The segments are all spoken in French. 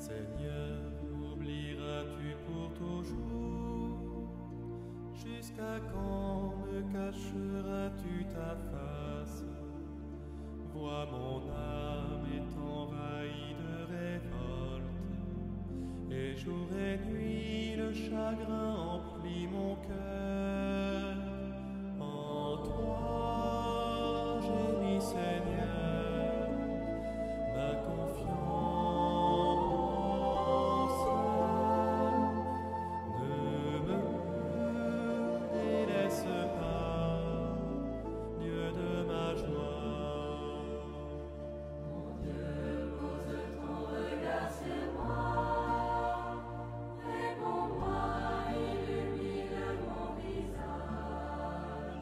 Seigneur, oublieras-tu pour toujours? Jusqu'à quand me cacheras-tu ta face? Vois mon âme est envahie de révolte, et jour et nuit le chagrin emplit mon cœur. En toi j'ai mis, Seigneur, ma confiance. Ne me délaisse pas, Dieu de ma joie. Mon Dieu, pose ton regard sur moi, réponds-moi, illumine mon visage.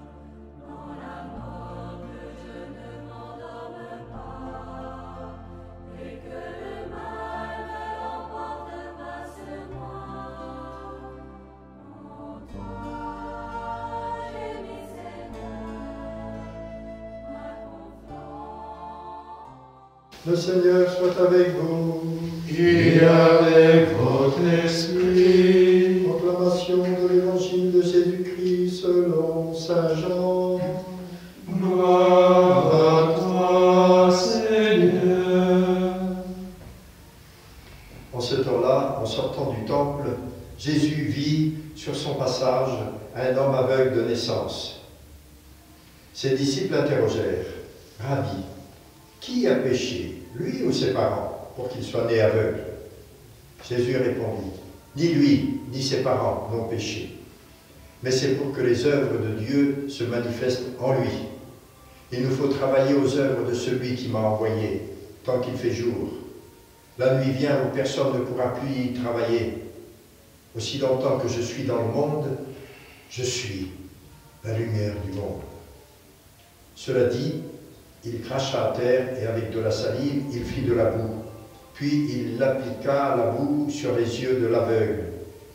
Dans la mort, que je ne m'endorme pas, et que le mal ne l'emporte pas sur moi. En toi, j'ai mis, Seigneur, ma confiance. Le Seigneur soit avec vous. Et avec votre esprit. Proclamation de l'Évangile de Jésus-Christ selon saint Jean. Gloire à toi, Seigneur. En ce temps-là, en sortant du temple, Jésus vit sur son passage un homme aveugle de naissance. Ses disciples l'interrogèrent. Rabbi, qui a péché, lui ou ses parents, pour qu'il soit né aveugle? Jésus répondit, ni lui, ni ses parents n'ont péché, mais c'est pour que les œuvres de Dieu se manifestent en lui. Il nous faut travailler aux œuvres de celui qui m'a envoyé, tant qu'il fait jour. La nuit vient où personne ne pourra plus y travailler. Aussi longtemps que je suis dans le monde, je suis la lumière du monde. Cela dit, il cracha à terre et avec de la salive, il fit de la boue. Puis il appliqua la boue sur les yeux de l'aveugle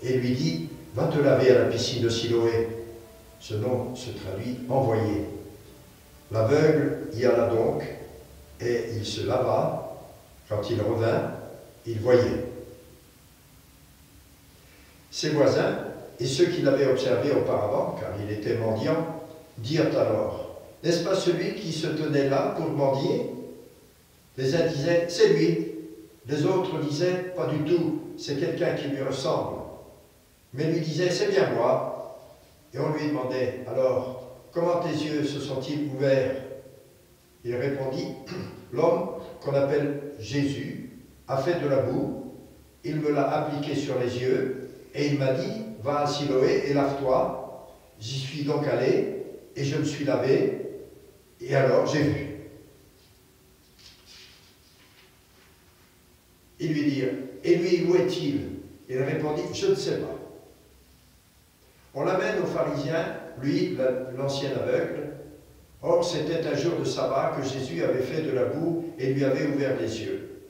et lui dit, va te laver à la piscine de Siloé. Ce nom se traduit envoyé. L'aveugle y alla donc et il se lava. Quand il revint, il voyait. Ses voisins et ceux qui l'avaient observé auparavant, car il était mendiant, dirent alors, n'est-ce pas celui qui se tenait là pour mendier? Les uns disaient, c'est lui. Les autres disaient, pas du tout, c'est quelqu'un qui lui ressemble. Mais lui disait, c'est bien moi. Et on lui demandait, alors, comment tes yeux se sont-ils ouverts? Il répondit, l'homme qu'on appelle Jésus a fait de la boue, il me l'a appliqué sur les yeux, et il m'a dit, va à Siloé et lave-toi. J'y suis donc allé, et je me suis lavé, et alors j'ai vu. Ils lui dirent, et lui, où est-il? Il répondit, je ne sais pas. On l'amène aux pharisiens, lui, l'ancien aveugle. Or, c'était un jour de sabbat que Jésus avait fait de la boue et lui avait ouvert les yeux.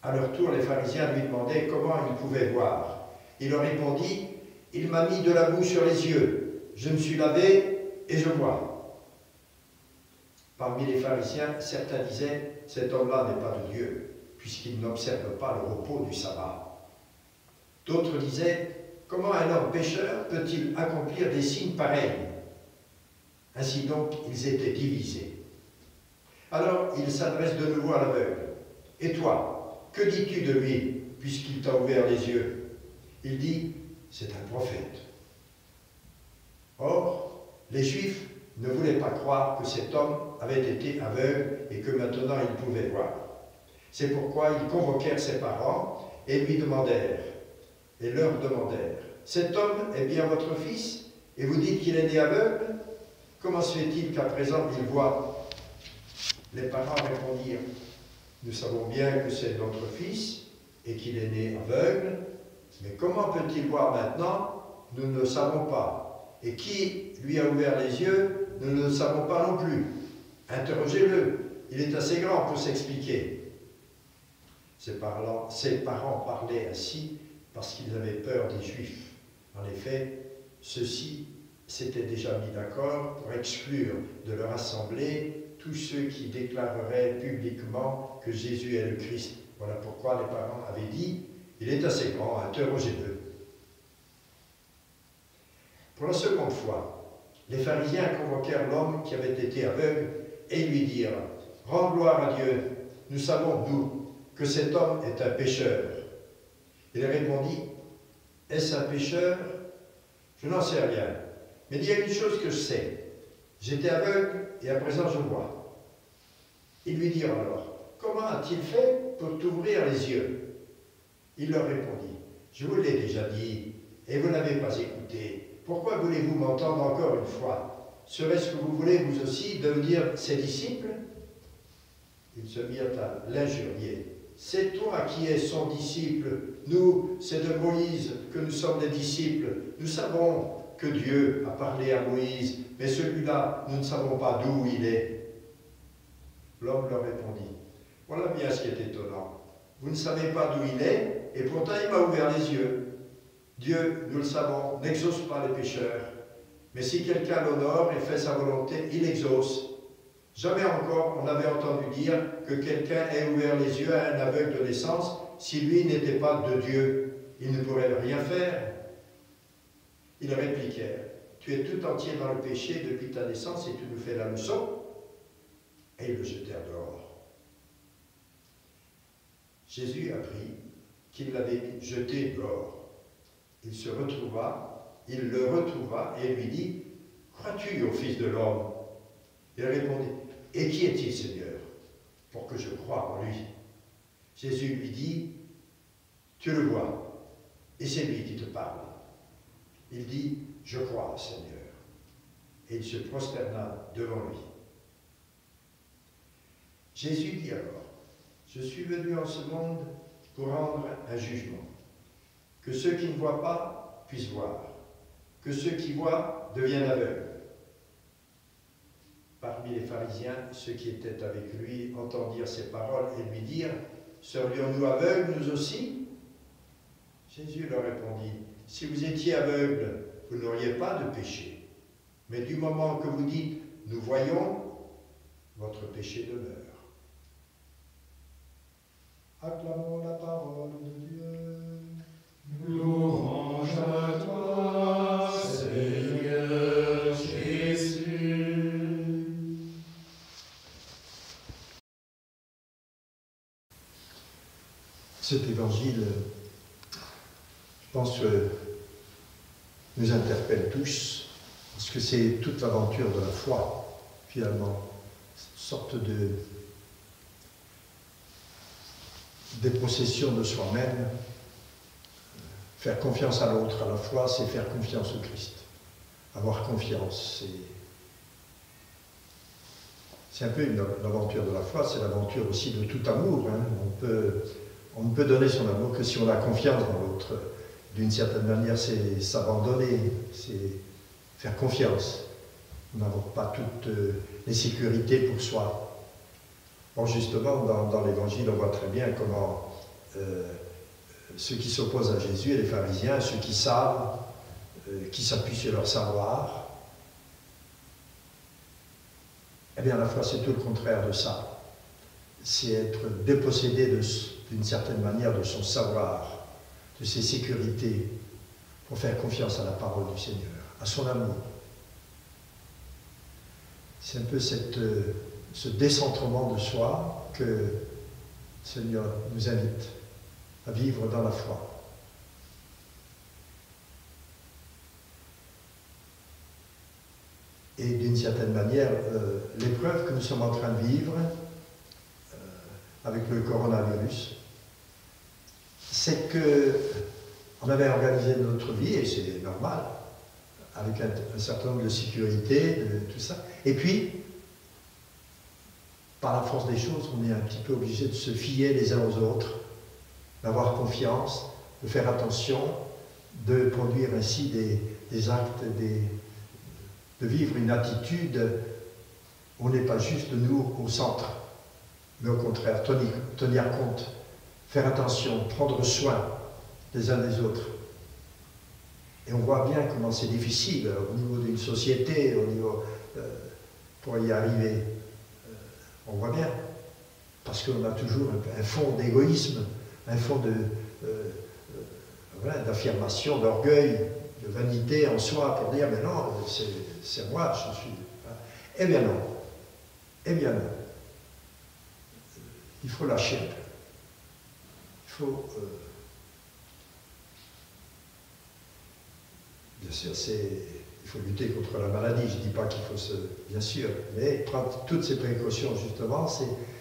À leur tour, les pharisiens lui demandaient comment il pouvait voir. Il leur répondit, il m'a mis de la boue sur les yeux. Je me suis lavé et je vois. Parmi les pharisiens, certains disaient, cet homme-là n'est pas de Dieu, puisqu'il n'observe pas le repos du sabbat. D'autres disaient, comment un homme pécheur peut-il accomplir des signes pareils? Ainsi donc, ils étaient divisés. Alors, il s'adresse de nouveau à l'aveugle. Et toi, que dis-tu de lui, puisqu'il t'a ouvert les yeux? Il dit, c'est un prophète. Or, les Juifs ne voulaient pas croire que cet homme avait été aveugle et que maintenant il pouvait voir. C'est pourquoi ils convoquèrent ses parents et lui demandèrent, et leur demandèrent, cet homme est bien votre fils, et vous dites qu'il est né aveugle? Comment se fait-il qu'à présent il voit? Les parents répondirent, nous savons bien que c'est notre fils et qu'il est né aveugle, mais comment peut-il voir maintenant? Nous ne le savons pas. Et qui lui a ouvert les yeux? Nous ne le savons pas non plus. Interrogez-le, il est assez grand pour s'expliquer. Ses parents parlaient ainsi parce qu'ils avaient peur des Juifs. En effet, ceux-ci s'étaient déjà mis d'accord pour exclure de leur assemblée tous tous ceux qui déclareraient publiquement que Jésus est le Christ. Voilà pourquoi les parents avaient dit, il est assez grand, interrogez-le. Pour la seconde fois, les pharisiens convoquèrent l'homme qui avait été aveugle et lui dirent, rends gloire à Dieu, nous savons, nous, que cet homme est un pécheur. Il répondit, est-ce un pécheur? Je n'en sais rien, mais il y a une chose que je sais. J'étais aveugle et à présent je vois. Ils lui dirent alors, comment a-t-il fait pour t'ouvrir les yeux? Il leur répondit, je vous l'ai déjà dit et vous n'avez pas écouté. Pourquoi voulez-vous m'entendre encore une fois? Serait-ce que vous voulez vous aussi devenir ses disciples? Ils se mirent à l'injurier. C'est toi qui es son disciple. Nous, c'est de Moïse que nous sommes des disciples. Nous savons que Dieu a parlé à Moïse, mais celui-là, nous ne savons pas d'où il est. L'homme leur répondit, voilà bien ce qui est étonnant. Vous ne savez pas d'où il est, et pourtant il m'a ouvert les yeux. Dieu, nous le savons, n'exauce pas les pécheurs. Mais si quelqu'un l'honore et fait sa volonté, il exauce. Jamais encore on n'avait entendu dire que quelqu'un ait ouvert les yeux à un aveugle de naissance. Si lui n'était pas de Dieu, il ne pourrait rien faire. Ils répliquèrent, tu es tout entier dans le péché depuis ta naissance et tu nous fais la leçon. Et ils le jetèrent dehors. Jésus apprit qu'il l'avait jeté dehors. Il le retrouva et lui dit, crois-tu au Fils de l'homme? Il répondit, et qui est-il, Seigneur, pour que je croie en lui? Jésus lui dit, tu le vois, et c'est lui qui te parle. Il dit, je crois, Seigneur. Et il se prosterna devant lui. Jésus dit alors, je suis venu en ce monde pour rendre un jugement, que ceux qui ne voient pas puissent voir, que ceux qui voient deviennent aveugles. Parmi les pharisiens, ceux qui étaient avec lui entendirent ces paroles et lui dirent, serions-nous aveugles nous aussi? Jésus leur répondit, si vous étiez aveugles, vous n'auriez pas de péché. Mais du moment que vous dites, nous voyons, votre péché demeure. Acclamons la parole de Dieu. Louange à toi, Seigneur Jésus. Cet évangile, je pense, nous interpelle tous, parce que c'est toute l'aventure de la foi, finalement. Une sorte de dépossession de soi-même. Faire confiance à l'autre, à la foi, c'est faire confiance au Christ. Avoir confiance, c'est un peu l'aventure de la foi, c'est l'aventure aussi de tout amour. Hein. On ne peut donner son amour que si on a confiance dans l'autre. D'une certaine manière, c'est s'abandonner, c'est faire confiance. On n'a pas toutes les sécurités pour soi. Bon, justement, dans l'Évangile, on voit très bien comment ceux qui s'opposent à Jésus et les pharisiens, ceux qui savent, qui s'appuient sur leur savoir, eh bien, à la fois, c'est tout le contraire de ça. C'est être dépossédé d'une certaine manière de son savoir, de ses sécurités, pour faire confiance à la parole du Seigneur, à son amour. C'est un peu ce décentrement de soi que le Seigneur nous invite à vivre dans la foi. Et d'une certaine manière, l'épreuve que nous sommes en train de vivre avec le coronavirus, c'est qu'on avait organisé notre vie, et c'est normal, avec un certain nombre de sécurités, de tout ça. Et puis, par la force des choses, on est un petit peu obligé de se fier les uns aux autres, d'avoir confiance, de faire attention, de conduire ainsi des actes, de vivre une attitude où on n'est pas juste nous au centre, mais au contraire, tenir compte, faire attention, prendre soin des uns des autres. Et on voit bien comment c'est difficile au niveau d'une société, au niveau, pour y arriver. On voit bien. Parce qu'on a toujours un fond d'égoïsme, un fond voilà, d'affirmation, d'orgueil, de vanité en soi, pour dire, mais non, c'est moi, je suis... Eh bien non. Eh bien non. Il faut lâcher un peu. Bien sûr, il faut lutter contre la maladie. Je ne dis pas qu'il faut bien sûr, mais prendre toutes ces précautions, justement,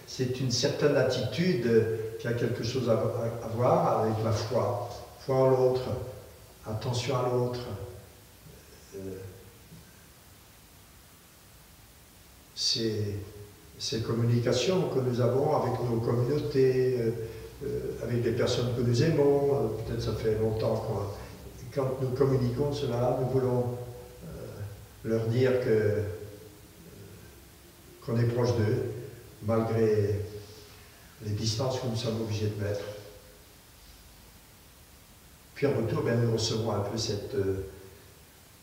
c'est une certaine attitude qui a quelque chose à voir avec la foi. Foi en l'autre, attention à l'autre. Ces communications que nous avons avec nos communautés, avec les personnes que nous aimons, peut-être ça fait longtemps quand nous communiquons cela, nous voulons leur dire qu'on est proche d'eux, malgré les distances que nous sommes obligés de mettre. Puis en retour, nous recevons un peu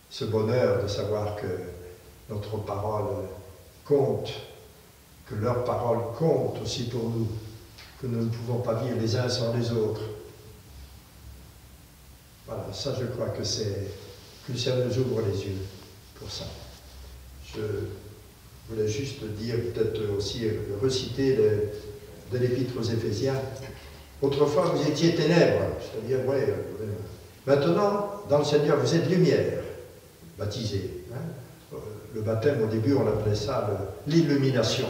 ce bonheur de savoir que notre parole compte, que leur parole compte aussi pour nous, que nous ne pouvons pas vivre les uns sans les autres. Voilà, ça je crois que le Seigneur nous ouvre les yeux pour ça. Je voulais juste dire, peut-être aussi reciter de l'Épître aux Éphésiens. Autrefois vous étiez ténèbres, c'est-à-dire, maintenant, dans le Seigneur, vous êtes lumière, baptisés. Le baptême, au début, on appelait ça l'illumination.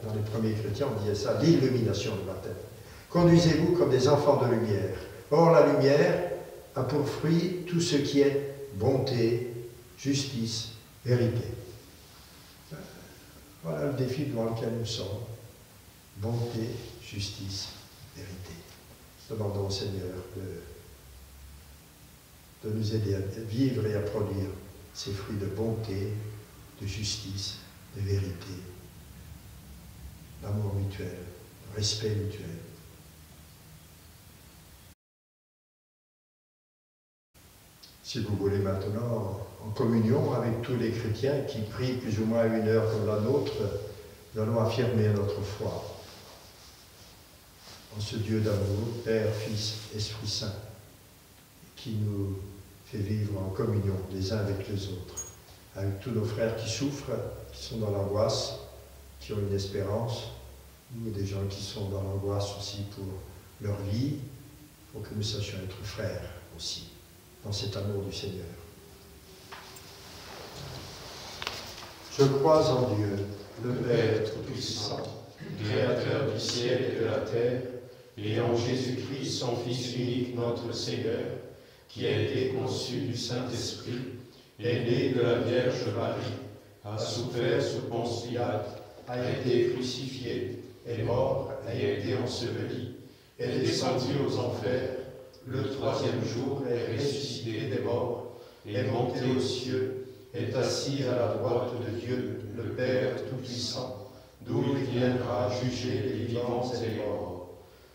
Dans les premiers chrétiens, on disait ça, l'illumination du baptême. Conduisez-vous comme des enfants de lumière. Or, la lumière a pour fruit tout ce qui est bonté, justice, vérité. Voilà le défi devant lequel nous sommes. Bonté, justice, vérité. Demandons au Seigneur de nous aider à vivre et à produire ces fruits de bonté, de justice, de vérité, d'amour mutuel, de respect mutuel. Si vous voulez maintenant, en communion avec tous les chrétiens qui prient plus ou moins à une heure comme la nôtre, nous allons affirmer notre foi en ce Dieu d'amour, Père, Fils, Esprit Saint, qui nous fait vivre en communion les uns avec les autres, avec tous nos frères qui souffrent, qui sont dans l'angoisse, qui ont une espérance, ou des gens qui sont dans l'angoisse aussi pour leur vie, pour que nous sachions être frères aussi, dans cet amour du Seigneur. Je crois en Dieu, le Père Tout-Puissant, Créateur du ciel et de la terre, et en Jésus-Christ, son Fils unique, notre Seigneur, qui a été conçu du Saint-Esprit, est né de la Vierge Marie, a souffert sous Ponce Pilate, a été crucifié, est mort, a été enseveli, est descendu aux enfers, le troisième jour est ressuscité des morts, est monté aux cieux, est assis à la droite de Dieu, le Père Tout-Puissant, d'où il viendra juger les vivants et les morts.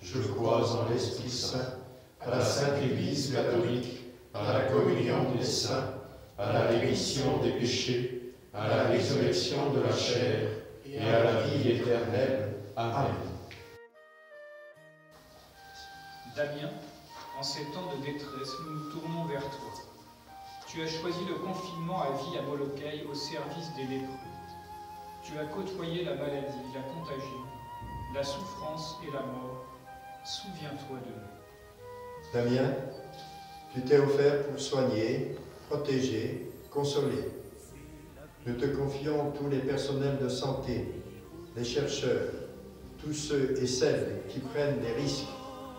Je crois en l'Esprit Saint, à la Sainte Église catholique, à la communion des saints, à la rémission des péchés, à la résurrection de la chair et à la vie éternelle. Amen. Damien, en ces temps de détresse, nous nous tournons vers toi. Tu as choisi le confinement à vie à Molokai au service des lépreux. Tu as côtoyé la maladie, la contagion, la souffrance et la mort. Souviens-toi de nous. Damien, tu t'es offert pour soigner, protéger, consoler. Nous te confions tous les personnels de santé, les chercheurs, tous ceux et celles qui prennent des risques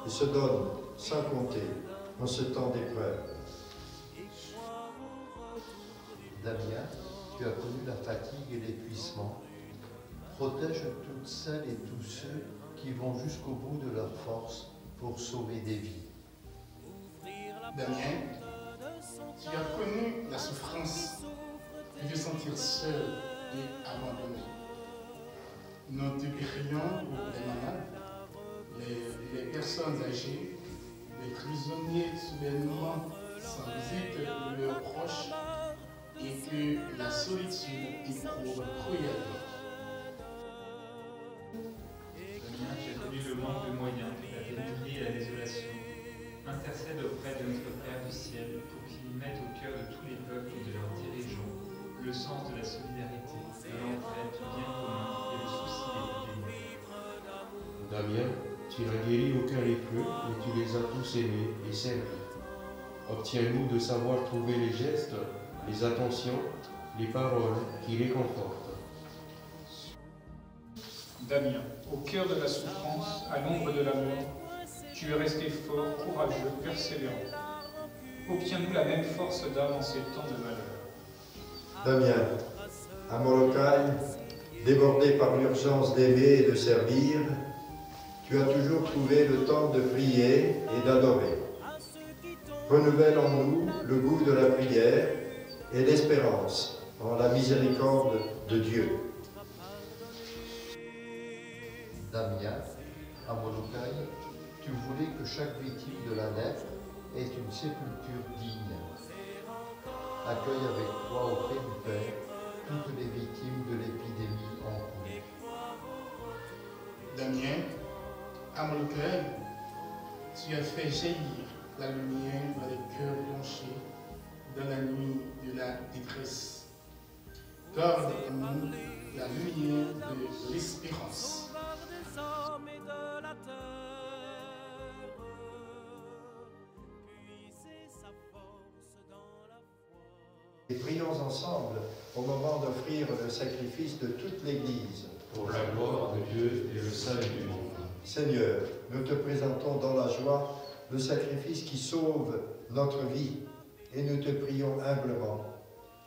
et se donnent sans compter en ce temps d'épreuve. Damien, tu as connu la fatigue et l'épuisement. Protège toutes celles et tous ceux qui vont jusqu'au bout de leur force pour sauver des vies. Damien, tu as connu la souffrance de te sentir seul et abandonné. Nous te prions pour les malades, les personnes âgées, les prisonniers soudainement sans visite de leurs proches et que la solitude éprouve cruellement. intercède auprès de notre Père du ciel pour qu'il mette au cœur de tous les peuples et de leurs dirigeants le sens de la solidarité, de l'entraide, du bien commun et le souci des plus démunis. Damien, tu n'as guéri aucun lépreux, mais tu les as tous aimés et servis. Obtiens-nous de savoir trouver les gestes, les attentions, les paroles qui les confortent. Damien, au cœur de la souffrance, à l'ombre de la mort, tu es resté fort, courageux, persévérant. Obtiens-nous la même force d'âme en ces temps de malheur. Damien, à Molokai, débordé par l'urgence d'aimer et de servir, tu as toujours trouvé le temps de prier et d'adorer. Renouvelle en nous le goût de la prière et l'espérance en la miséricorde de Dieu. Damien, à Molokai, tu voulais que chaque victime de la lèpre ait une sépulture digne. Accueille avec toi auprès du Père toutes les victimes de l'épidémie en cours. Damien, à Molokai, tu as fait jaillir la lumière dans les cœurs blanchis dans la nuit de la détresse. Garde en nous la lumière de l'espérance. Et prions ensemble au moment d'offrir le sacrifice de toute l'Église. Pour la gloire de Dieu et le salut du monde. Seigneur, nous te présentons dans la joie le sacrifice qui sauve notre vie et nous te prions humblement.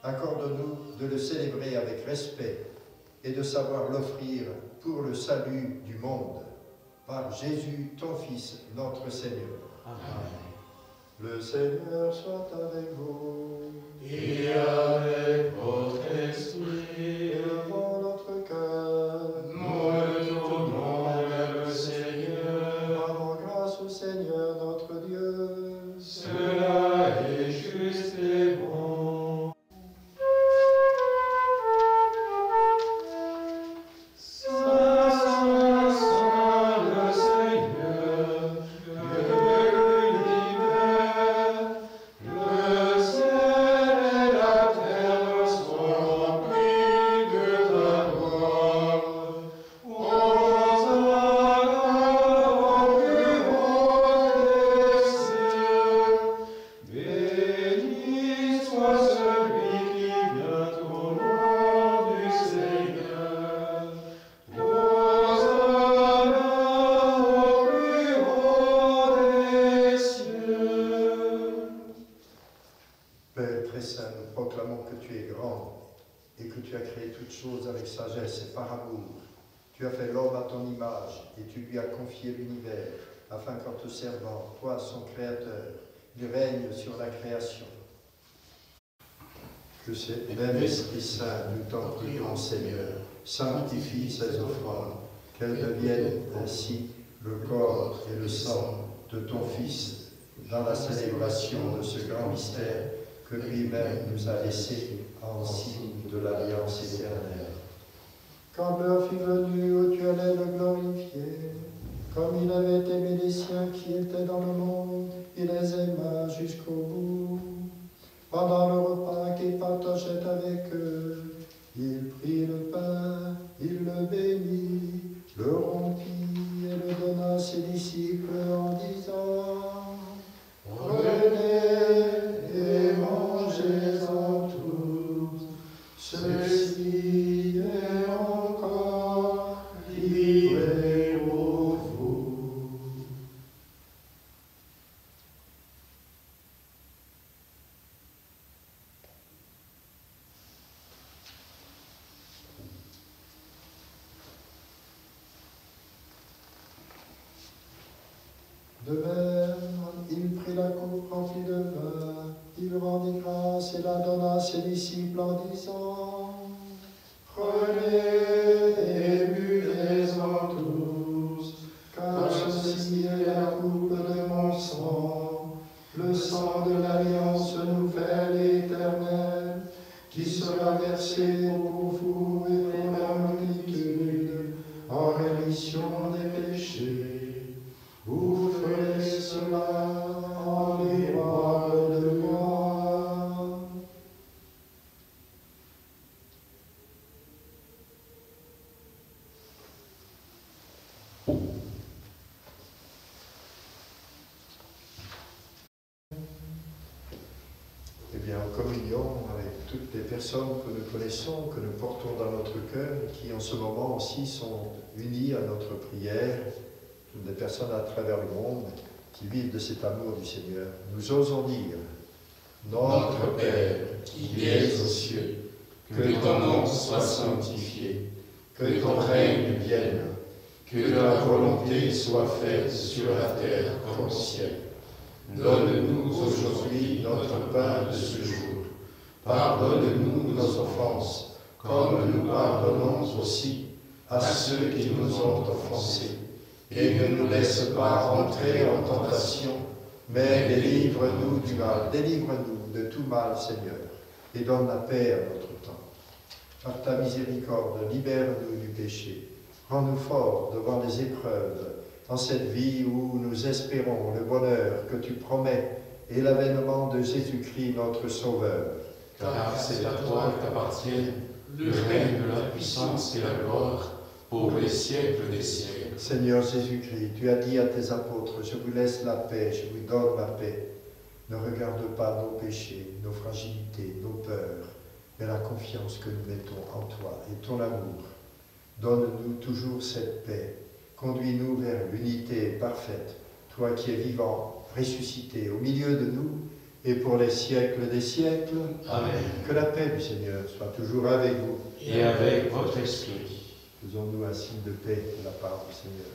Accorde-nous de le célébrer avec respect et de savoir l'offrir pour le salut du monde. Par Jésus, ton Fils, notre Seigneur. Amen. Le Seigneur soit avec vous. Et avec votre esprit, Élevons notre cœur. nous le tournons vers le Seigneur. Rendons grâce au Seigneur notre Dieu. Cela est juste et bon. Saint, Saint, Saint, le Seigneur, Dieu de l'univers, le ciel et la terre sont remplis de ta gloire. Hosanna au plus haut des cieux. Béni soit celui qui vient au nom du Seigneur. Hosanna au plus haut des cieux. Père très saint, nous proclamons que tu es grand et que tu as créé toutes choses avec sagesse et par amour. Tu as fait l'homme à ton image et tu lui as confié l'univers afin qu'en te servant, toi son créateur, il règne sur la création. Que ce même Esprit Saint, nous t'en prions, Seigneur, sanctifie ces offrandes, qu'elles deviennent ainsi le corps et le sang de ton Fils dans la célébration de ce grand mystère que lui-même nous a laissé en signe de l'alliance éternelle. Quand l'heure fut venue où tu allais le glorifier, comme il avait aimé les siens qui étaient dans le monde, il les aima jusqu'au bout. Pendant le repas qu'il partageait avec eux, il prit le pain, il le bénit, le rompit et le donna à ses disciples en disant: Prenez et mangez-en tous, ceci est mon corps livré pour vous. De même, il prit la coupe remplie de vin, il rendit grâce et la donna à ses disciples en disant: Prenez et buvez-en tous, car ceci est la coupe de mon sang, le sang de l'alliance nouvelle et éternelle, qui sera versé pour vous et pour la multitude en rémission des péchés. Vous ferez cela en communion avec toutes les personnes que nous connaissons, que nous portons dans notre cœur, et qui en ce moment aussi sont unies à notre prière, toutes les personnes à travers le monde qui vivent de cet amour du Seigneur. Nous osons dire, Notre Père, qui es aux cieux, que ton nom soit sanctifié, que ton règne vienne, que ta volonté soit faite sur la terre comme au ciel. Donne-nous aujourd'hui notre pain de ce jour. Pardonne-nous nos offenses, comme nous pardonnons aussi à ceux qui nous ont offensés. Et ne nous laisse pas entrer en tentation, mais délivre-nous du mal. Délivre-nous de tout mal, Seigneur, et donne la paix à notre temps. Par ta miséricorde, libère-nous du péché. Rends-nous forts devant les épreuves, dans cette vie où nous espérons le bonheur que tu promets et l'avènement de Jésus-Christ, notre Sauveur. Car c'est à toi qu'appartiennent le règne, la puissance et la gloire pour les siècles des siècles. Seigneur Jésus-Christ, tu as dit à tes apôtres, je vous laisse la paix, je vous donne la paix. Ne regarde pas nos péchés, nos fragilités, nos peurs, mais la confiance que nous mettons en toi et ton amour. Donne-nous toujours cette paix. Conduis-nous vers l'unité parfaite, toi qui es vivant, ressuscité au milieu de nous et pour les siècles des siècles. Amen. Que la paix du Seigneur soit toujours avec vous. Et avec votre esprit. Faisons-nous un signe de paix de la part du Seigneur.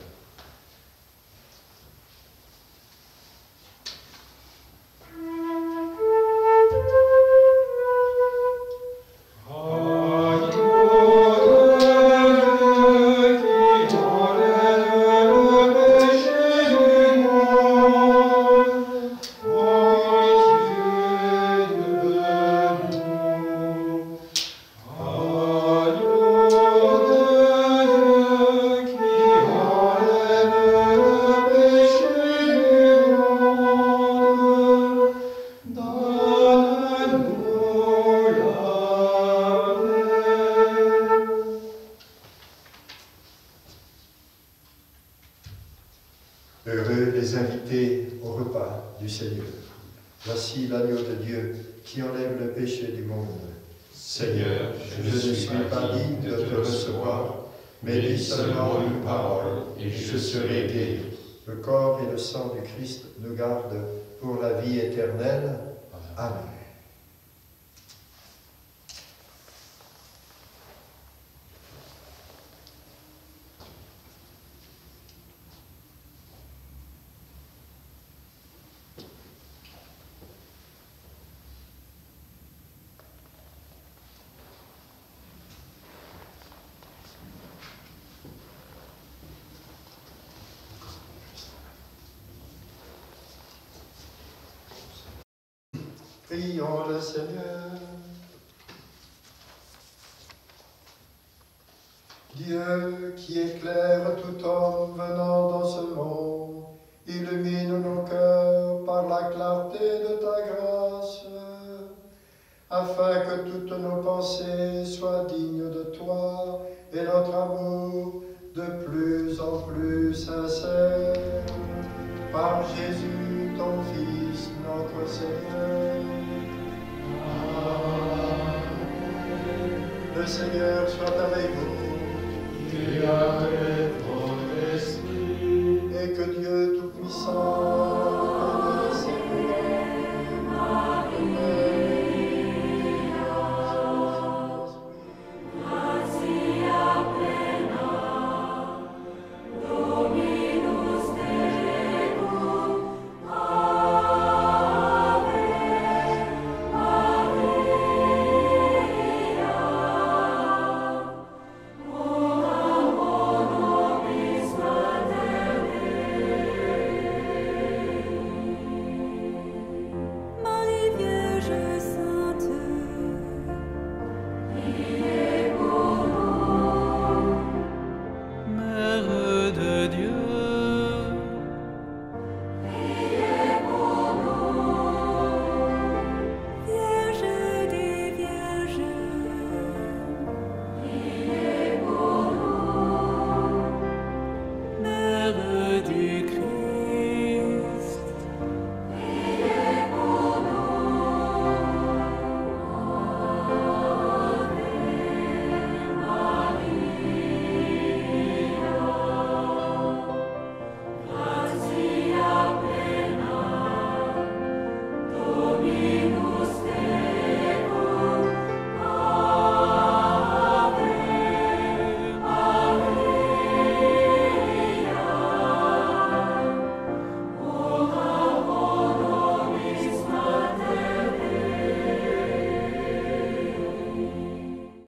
Heureux les invités au repas du Seigneur. Voici l'agneau de Dieu qui enlève le péché du monde. Seigneur, Je ne suis pas digne de te recevoir, mais dis seulement une parole et je serai guéri. Le corps et le sang du Christ nous gardent pour la vie éternelle. Amen. Prions le Seigneur. Dieu qui éclaire tout homme venant dans ce monde, illumine nos cœurs par la clarté de ta grâce, afin que toutes nos pensées soient dignes de toi et notre amour de plus en plus sincère. Par Jésus, ton Fils, notre Seigneur. Le Seigneur soit avec vous. Et avec votre esprit. Et que Dieu Tout-Puissant,